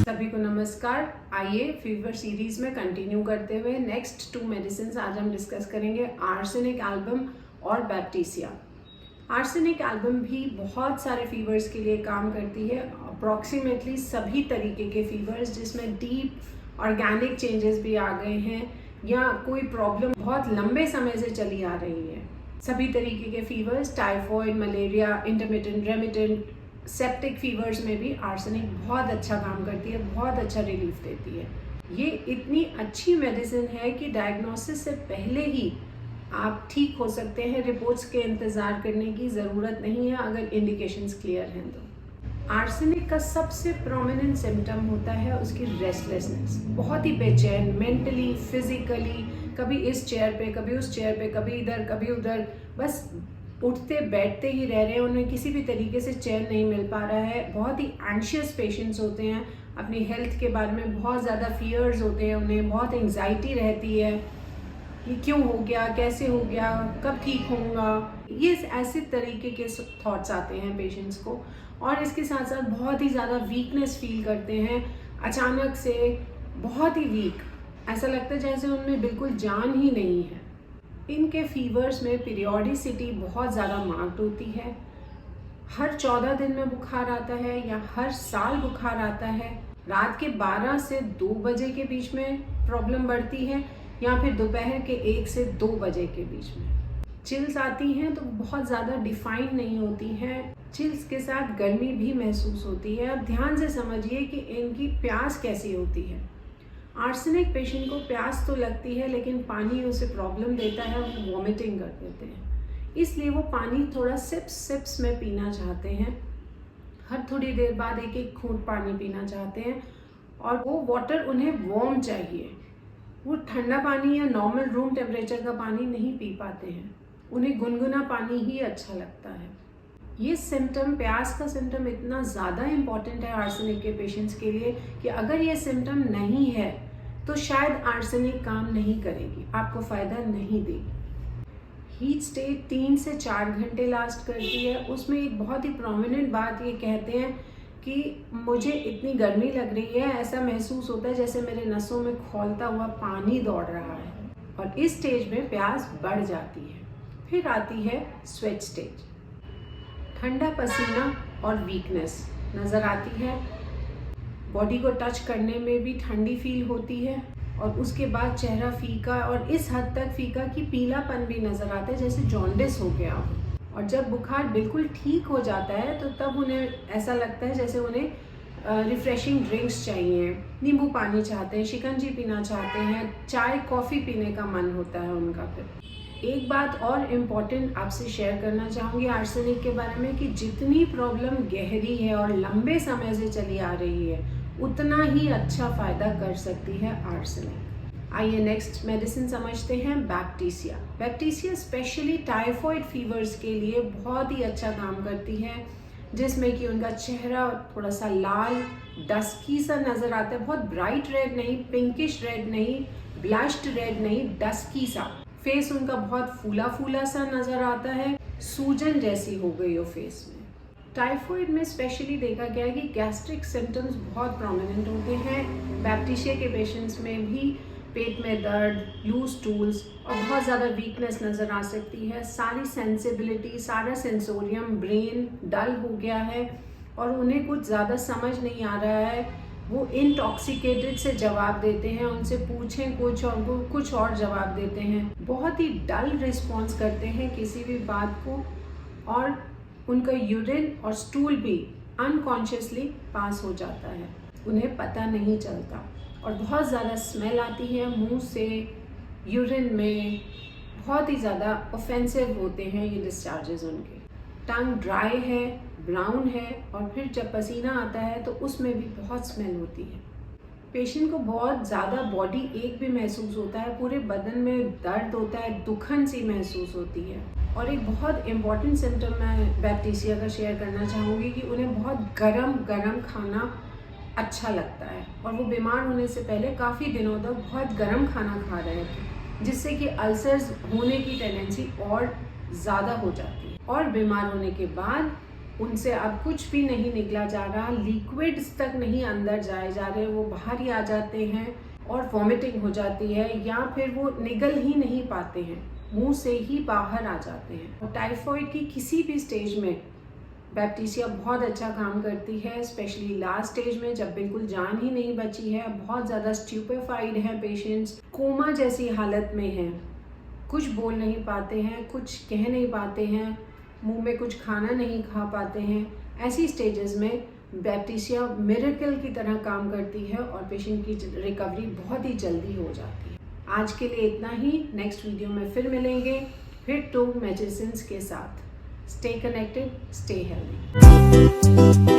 सभी को नमस्कार। आइए फीवर सीरीज में कंटिन्यू करते हुए नेक्स्ट 2 मेडिसिन आज हम डिस्कस करेंगे, आर्सेनिक एल्बम और बैप्टीसिया। आर्सेनिक एल्बम भी बहुत सारे फीवर्स के लिए काम करती है, अप्रॉक्सीमेटली सभी तरीके के फीवर्स जिसमें डीप ऑर्गेनिक चेंजेस भी आ गए हैं या कोई प्रॉब्लम बहुत लंबे समय से चली आ रही है। सभी तरीके के fevers, typhoid, malaria, intermittent, remittent, septic fevers में भी आर्सेनिक बहुत अच्छा काम करती है, बहुत अच्छा रिलीफ देती है। ये इतनी अच्छी मेडिसिन है कि डायग्नोसिस से पहले ही आप ठीक हो सकते हैं, रिपोर्ट्स के इंतज़ार करने की ज़रूरत नहीं है अगर इंडिकेशंस क्लियर हैं तो। आर्सेनिक का सबसे प्रोमिनेंट सिम्टम होता है उसकी रेस्टलेसनेस, बहुत ही बेचैन, मेंटली, फिजिकली, कभी इस चेयर पे, कभी उस चेयर पे, कभी इधर, कभी उधर, बस उठते बैठते ही रह रहे हैं, उन्हें किसी भी तरीके से चैन नहीं मिल पा रहा है। बहुत ही एंशियस पेशेंट्स होते हैं, अपनी हेल्थ के बारे में बहुत ज़्यादा फियर्स होते हैं, उन्हें बहुत एंग्जाइटी रहती है कि क्यों हो गया, कैसे हो गया, कब ठीक होऊंगा। ये ऐसे तरीके के थॉट्स आते हैं पेशेंट्स को, और इसके साथ साथ बहुत ही ज़्यादा वीकनेस फील करते हैं, अचानक से बहुत ही वीक, ऐसा लगता है जैसे उनमें बिल्कुल जान ही नहीं है। इनके फीवर्स में पीरियोडिसिटी बहुत ज़्यादा मार्क्ड होती है, हर 14 दिन में बुखार आता है या हर साल बुखार आता है। रात के 12 से 2 बजे के बीच में प्रॉब्लम बढ़ती है या फिर दोपहर के 1 से 2 बजे के बीच में। चिल्स आती हैं तो बहुत ज़्यादा डिफाइंड नहीं होती हैं, चिल्स के साथ गर्मी भी महसूस होती है। अब ध्यान से समझिए कि इनकी प्यास कैसी होती है। आर्सेनिक पेशेंट को प्यास तो लगती है लेकिन पानी उसे प्रॉब्लम देता है, वो वॉमिटिंग कर देते हैं, इसलिए वो पानी थोड़ा सिप्स में पीना चाहते हैं। हर थोड़ी देर बाद एक एक घूंट पानी पीना चाहते हैं, और वो वाटर उन्हें वार्म चाहिए। वो ठंडा पानी या नॉर्मल रूम टेम्परेचर का पानी नहीं पी पाते हैं, उन्हें गुनगुना पानी ही अच्छा लगता है। ये सिम्टम, प्यास का सिम्टम इतना ज़्यादा इम्पॉर्टेंट है आर्सेनिक के पेशेंट्स के लिए कि अगर ये सिम्टम नहीं है तो शायद आर्सेनिक काम नहीं करेगी, आपको फ़ायदा नहीं देगी। हीट स्टेट 3 से 4 घंटे लास्ट करती है। उसमें एक बहुत ही प्रोमिनेंट बात ये कहते हैं कि मुझे इतनी गर्मी लग रही है, ऐसा महसूस होता है जैसे मेरे नसों में खौलता हुआ पानी दौड़ रहा है, और इस स्टेज में प्यास बढ़ जाती है। फिर आती है स्वेट स्टेज, ठंडा पसीना और वीकनेस नज़र आती है, बॉडी को टच करने में भी ठंडी फील होती है, और उसके बाद चेहरा फीका, और इस हद तक फीका कि पीलापन भी नज़र आता है जैसे जॉन्डिस हो गया हो। और जब बुखार बिल्कुल ठीक हो जाता है तो तब उन्हें ऐसा लगता है जैसे उन्हें रिफ़्रेशिंग ड्रिंक्स चाहिए, नींबू पानी चाहते हैं, शिकंजी पीना चाहते हैं, चाय कॉफ़ी पीने का मन होता है उनका। फिर एक बात और इम्पॉर्टेंट आपसे शेयर करना चाहूँगी आर्सेनिक के बारे में, कि जितनी प्रॉब्लम गहरी है और लंबे समय से चली आ रही है उतना ही अच्छा फ़ायदा कर सकती है आर्सेनिक। आइए नेक्स्ट मेडिसिन समझते हैं, Baptisia. Baptisia specially typhoid fevers के लिए बहुत ही अच्छा काम करती है, जिसमें कि उनका चेहरा थोड़ा सा लाल डस्की सा नज़र आता है, बहुत ब्राइट रेड नहीं, पिंकिश रेड नहीं, ब्लश्ड रेड नहीं, डस्की सा। फेस उनका बहुत फूला फूला सा नज़र आता है, सूजन जैसी हो गई हो फेस में। टाइफॉइड में स्पेशली देखा गया है कि गैस्ट्रिक सिम्टम्स बहुत प्रोमिनेंट होते हैं। बैप्टीसिया के पेशेंट्स में भी पेट में दर्द, लूज स्टूल्स और बहुत ज़्यादा वीकनेस नज़र आ सकती है। सारी सेंसिबिलिटी, सारा सेंसोरियम, ब्रेन डल हो गया है, और उन्हें कुछ ज़्यादा समझ नहीं आ रहा है। वो इंटॉक्सिकेटेड से जवाब देते हैं, उनसे पूछें कुछ और वो कुछ और जवाब देते हैं, बहुत ही डल रिस्पॉन्स करते हैं किसी भी बात को, और उनका यूरिन और स्टूल भी अनकॉन्शियसली पास हो जाता है, उन्हें पता नहीं चलता, और बहुत ज़्यादा स्मेल आती है मुंह से, यूरिन में बहुत ही ज़्यादा ऑफेंसिव होते हैं ये डिस्चार्जेस उनके। टंग ड्राई है, ब्राउन है, और फिर जब पसीना आता है तो उसमें भी बहुत स्मेल होती है। पेशेंट को बहुत ज़्यादा बॉडी एक भी महसूस होता है, पूरे बदन में दर्द होता है, दुखन सी महसूस होती है। और एक बहुत इम्पॉर्टेंट सिम्टम मैं बैप्टीसिया का शेयर करना चाहूँगी कि उन्हें बहुत गरम खाना अच्छा लगता है, और वो बीमार होने से पहले काफ़ी दिनों तक बहुत गरम खाना खा रहे थे, जिससे कि अल्सर्स होने की टेंडेंसी और ज़्यादा हो जाती है। और बीमार होने के बाद उनसे अब कुछ भी नहीं निकला जा रहा, लिक्विड्स तक नहीं अंदर जाए जा रहे, वो बाहर ही आ जाते हैं और वॉमिटिंग हो जाती है या फिर वो निगल ही नहीं पाते हैं, मुंह से ही बाहर आ जाते हैं। और टाइफॉइड की किसी भी स्टेज में बैप्टीसिया बहुत अच्छा काम करती है, स्पेशली लास्ट स्टेज में जब बिल्कुल जान ही नहीं बची है, बहुत ज़्यादा स्ट्यूपेफाइड हैं पेशेंट्स, कोमा जैसी हालत में हैं, कुछ बोल नहीं पाते हैं, कुछ कह नहीं पाते हैं, मुंह में कुछ खाना नहीं खा पाते हैं। ऐसी स्टेजेस में बैप्टीसिया मिरेकल की तरह काम करती है और पेशेंट की रिकवरी बहुत ही जल्दी हो जाती है। आज के लिए इतना ही, नेक्स्ट वीडियो में फिर मिलेंगे, फिर 2 मेडिसिन के साथ। Stay connected, stay healthy.